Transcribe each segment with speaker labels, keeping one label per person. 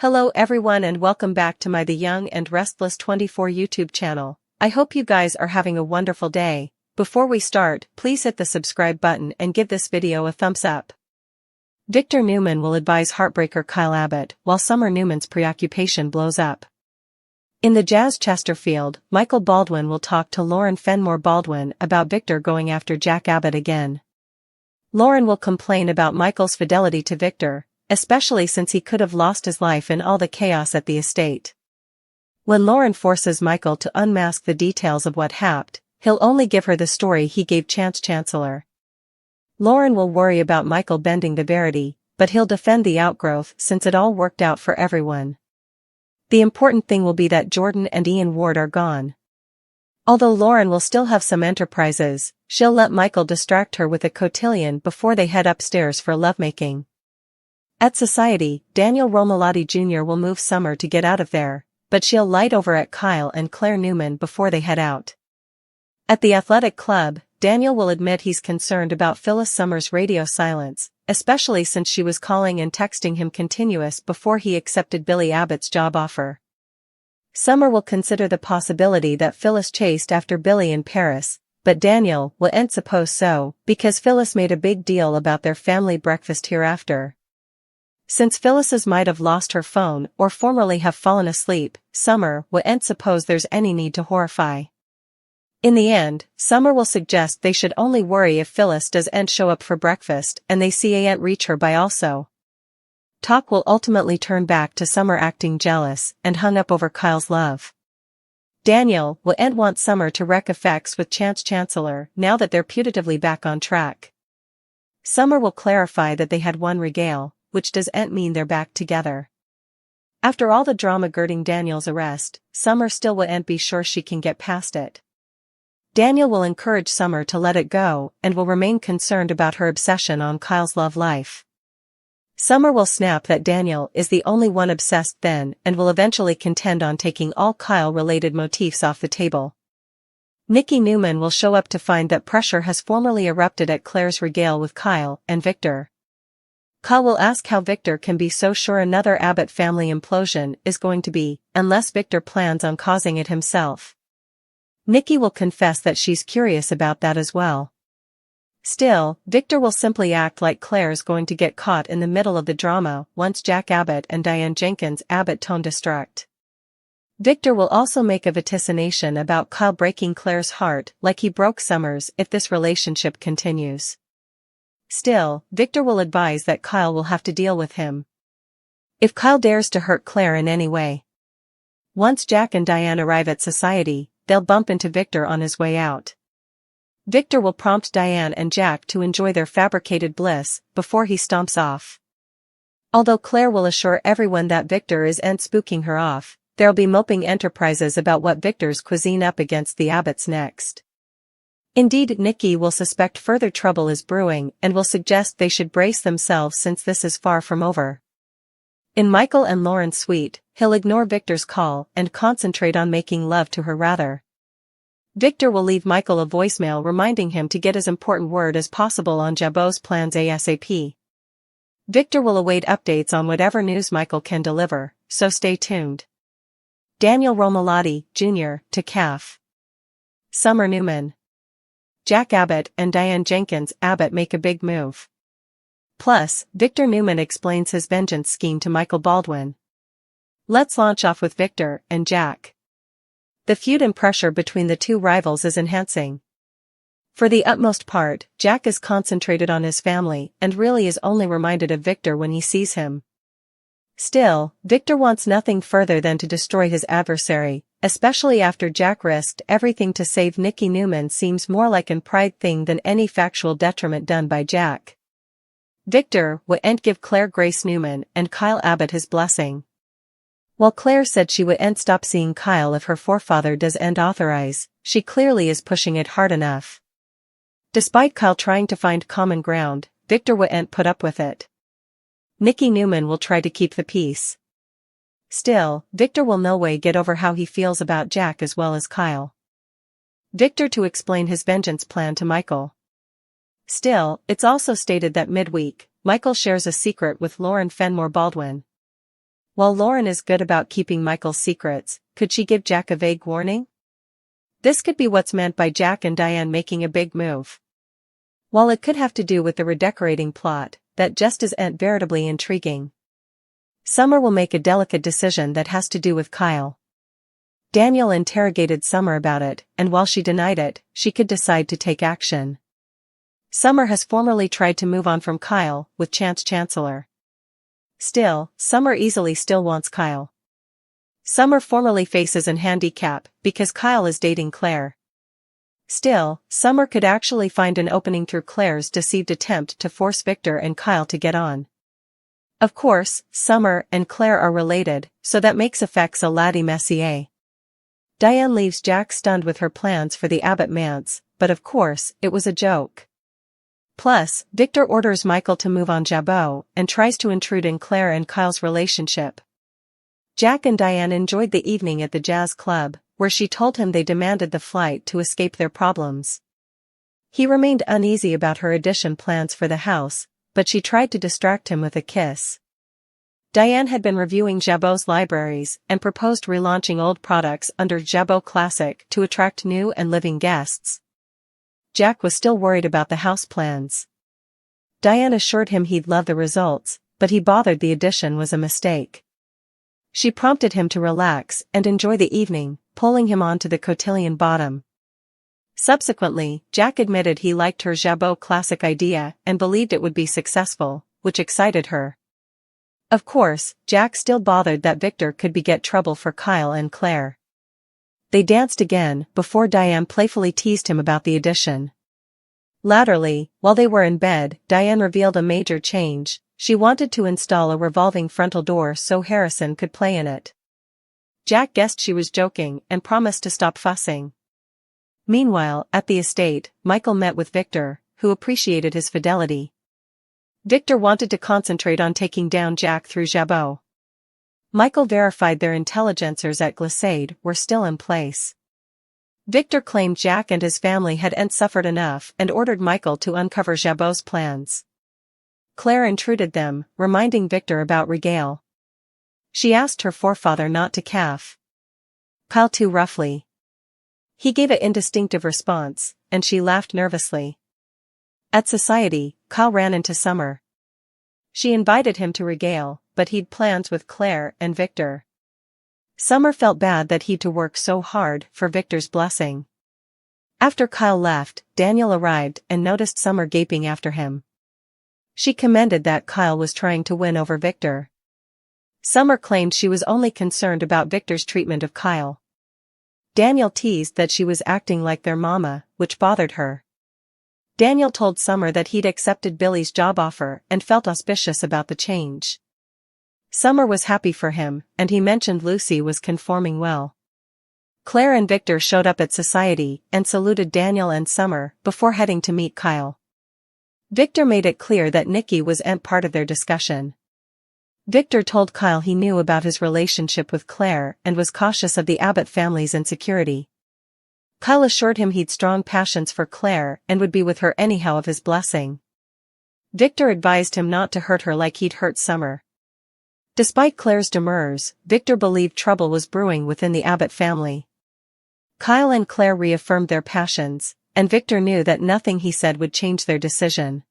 Speaker 1: Hello everyone and welcome back to my The Young and Restless 24 YouTube channel. I hope you guys are having a wonderful day. Before we start, please hit the subscribe button and give this video a thumbs up. Victor Newman will advise heartbreaker Kyle Abbott while Summer Newman's preoccupation blows up. In the Jazz Chesterfield, Michael Baldwin will talk to Lauren Fenmore Baldwin about Victor going after Jack Abbott again. Lauren will complain about Michael's fidelity to Victor, especially since he could have lost his life in all the chaos at the estate. When Lauren forces Michael to unmask the details of what happened, he'll only give her the story he gave Chance Chancellor. Lauren will worry about Michael bending the verity, but he'll defend the outgrowth since it all worked out for everyone. The important thing will be that Jordan and Ian Ward are gone. Although Lauren will still have some enterprises, she'll let Michael distract her with a cotillion before they head upstairs for lovemaking. At Society, Daniel Romalotti Jr. will move Summer to get out of there, but she'll light over at Kyle and Claire Newman before they head out. At the athletic club, Daniel will admit he's concerned about Phyllis Summer's radio silence, especially since she was calling and texting him continuous before he accepted Billy Abbott's job offer. Summer will consider the possibility that Phyllis chased after Billy in Paris, but Daniel wouldn't suppose so, because Phyllis made a big deal about their family breakfast hereafter. Since Phyllis's might have lost her phone or formerly have fallen asleep, Summer wouldn't suppose there's any need to horrify. In the end, Summer will suggest they should only worry if Phyllis doesn't show up for breakfast and they see Aunt reach her by also. Talk will ultimately turn back to Summer acting jealous and hung up over Kyle's love. Daniel wouldn't want Summer to wreak effects with Chance Chancellor now that they're putatively back on track. Summer will clarify that they had one regale, which doesn't mean they're back together. After all the drama girding Daniel's arrest, Summer still wouldn't be sure she can get past it. Daniel will encourage Summer to let it go and will remain concerned about her obsession on Kyle's love life. Summer will snap that Daniel is the only one obsessed then and will eventually contend on taking all Kyle-related motifs off the table. Nikki Newman will show up to find that pressure has formally erupted at Claire's regale with Kyle and Victor. Kyle will ask how Victor can be so sure another Abbott family implosion is going to be, unless Victor plans on causing it himself. Nikki will confess that she's curious about that as well. Still, Victor will simply act like Claire's going to get caught in the middle of the drama once Jack Abbott and Diane Jenkins Abbott tone destruct. Victor will also make a vaticination about Kyle breaking Claire's heart like he broke Summer's if this relationship continues. Still, Victor will advise that Kyle will have to deal with him if Kyle dares to hurt Claire in any way. Once Jack and Diane arrive at Society, they'll bump into Victor on his way out. Victor will prompt Diane and Jack to enjoy their fabricated bliss before he stomps off. Although Claire will assure everyone that Victor isn't spooking her off, there'll be moping enterprises about what Victor's cuisine up against the Abbotts next. Indeed, Nikki will suspect further trouble is brewing and will suggest they should brace themselves since this is far from over. In Michael and Lauren's suite, he'll ignore Victor's call and concentrate on making love to her rather. Victor will leave Michael a voicemail reminding him to get as important word as possible on Jabot's plans ASAP. Victor will await updates on whatever news Michael can deliver, so stay tuned. Daniel Romalotti, Jr., to CAF. Summer Newman. Jack Abbott and Diane Jenkins Abbott make a big move. Plus, Victor Newman explains his vengeance scheme to Michael Baldwin. Let's launch off with Victor and Jack. The feud and pressure between the two rivals is enhancing. For the utmost part, Jack is concentrated on his family and really is only reminded of Victor when he sees him. Still, Victor wants nothing further than to destroy his adversary, especially after Jack risked everything to save Nikki Newman seems more like an pride thing than any factual detriment done by Jack. Victor wouldn't give Claire Grace Newman and Kyle Abbott his blessing. While Claire said she wouldn't stop seeing Kyle if her forefather doesn't authorize, she clearly is pushing it hard enough. Despite Kyle trying to find common ground, Victor wouldn't put up with it. Nikki Newman will try to keep the peace. Still, Victor will no way get over how he feels about Jack as well as Kyle. Victor to explain his vengeance plan to Michael. Still, it's also stated that midweek, Michael shares a secret with Lauren Fenmore Baldwin. While Lauren is good about keeping Michael's secrets, could she give Jack a vague warning? This could be what's meant by Jack and Diane making a big move. While it could have to do with the redecorating plot, that just isn't veritably intriguing. Summer will make a delicate decision that has to do with Kyle. Daniel interrogated Summer about it, and while she denied it, she could decide to take action. Summer has formerly tried to move on from Kyle, with Chance Chancellor. Still, Summer easily still wants Kyle. Summer formerly faces an handicap, because Kyle is dating Claire. Still, Summer could actually find an opening through Claire's deceived attempt to force Victor and Kyle to get on. Of course, Summer and Claire are related, so that makes effects a laddie messier. Diane leaves Jack stunned with her plans for the Abbott manse, but of course, it was a joke. Plus, Victor orders Michael to move on Jabot, and tries to intrude in Claire and Kyle's relationship. Jack and Diane enjoyed the evening at the jazz club, where she told him they demanded the flight to escape their problems. He remained uneasy about her addition plans for the house, but she tried to distract him with a kiss. Diane had been reviewing Jabot's libraries and proposed relaunching old products under Jabot Classic to attract new and living guests. Jack was still worried about the house plans. Diane assured him he'd love the results, but he bothered the addition was a mistake. She prompted him to relax and enjoy the evening, pulling him onto the cotillion bottom. Subsequently, Jack admitted he liked her Jabot Classic idea and believed it would be successful, which excited her. Of course, Jack still bothered that Victor could beget trouble for Kyle and Claire. They danced again, before Diane playfully teased him about the addition. Latterly, while they were in bed, Diane revealed a major change. She wanted to install a revolving frontal door so Harrison could play in it. Jack guessed she was joking and promised to stop fussing. Meanwhile, at the estate, Michael met with Victor, who appreciated his fidelity. Victor wanted to concentrate on taking down Jack through Jabot. Michael verified their intelligencers at Glissade were still in place. Victor claimed Jack and his family hadn't suffered enough and ordered Michael to uncover Jabot's plans. Claire intruded them, reminding Victor about Regale. She asked her forefather not to calf Kyle too roughly. He gave an indistinctive response, and she laughed nervously. At society, Kyle ran into Summer. She invited him to Regale, but he'd plans with Claire and Victor. Summer felt bad that he'd to work so hard for Victor's blessing. After Kyle left, Daniel arrived and noticed Summer gaping after him. She commended that Kyle was trying to win over Victor. Summer claimed she was only concerned about Victor's treatment of Kyle. Daniel teased that she was acting like their mama, which bothered her. Daniel told Summer that he'd accepted Billy's job offer and felt auspicious about the change. Summer was happy for him, and he mentioned Lucy was conforming well. Claire and Victor showed up at society and saluted Daniel and Summer before heading to meet Kyle. Victor made it clear that Nikki wasn't part of their discussion. Victor told Kyle he knew about his relationship with Claire and was cautious of the Abbott family's insecurity. Kyle assured him he'd strong passions for Claire and would be with her anyhow of his blessing. Victor advised him not to hurt her like he'd hurt Summer. Despite Claire's demurs, Victor believed trouble was brewing within the Abbott family. Kyle and Claire reaffirmed their passions, and Victor knew that nothing he said would change their decision.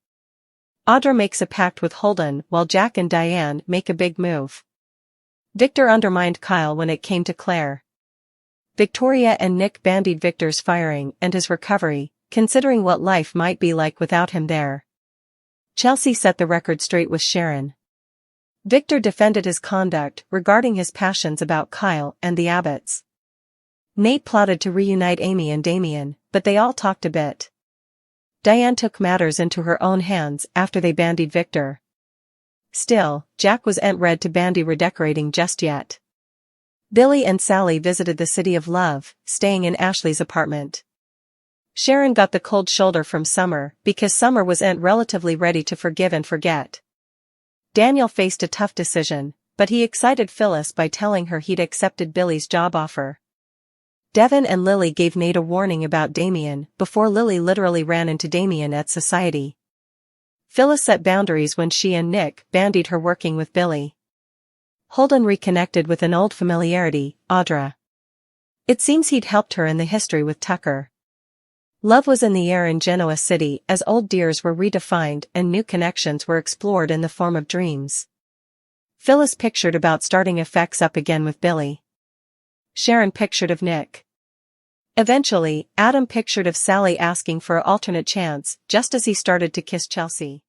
Speaker 1: Audra makes a pact with Holden while Jack and Diane make a big move. Victor undermined Kyle when it came to Claire. Victoria and Nick bandied Victor's firing and his recovery, considering what life might be like without him there. Chelsea set the record straight with Sharon. Victor defended his conduct regarding his passions about Kyle and the Abbotts. Nate plotted to reunite Amy and Damien, but they all talked a bit. Diane took matters into her own hands after they bandied Victor. Still, Jack wasn't ready to bandy redecorating just yet. Billy and Sally visited the City of Love, staying in Ashley's apartment. Sharon got the cold shoulder from Summer because Summer wasn't relatively ready to forgive and forget. Daniel faced a tough decision, but he excited Phyllis by telling her he'd accepted Billy's job offer. Devin and Lily gave Nate a warning about Damien before Lily literally ran into Damien at society. Phyllis set boundaries when she and Nick bandied her working with Billy. Holden reconnected with an old familiarity, Audra. It seems he'd helped her in the history with Tucker. Love was in the air in Genoa City as old dears were redefined and new connections were explored in the form of dreams. Phyllis pictured about starting effects up again with Billy. Sharon pictured of Nick. Eventually, Adam pictured of Sally asking for an alternate chance just as he started to kiss Chelsea.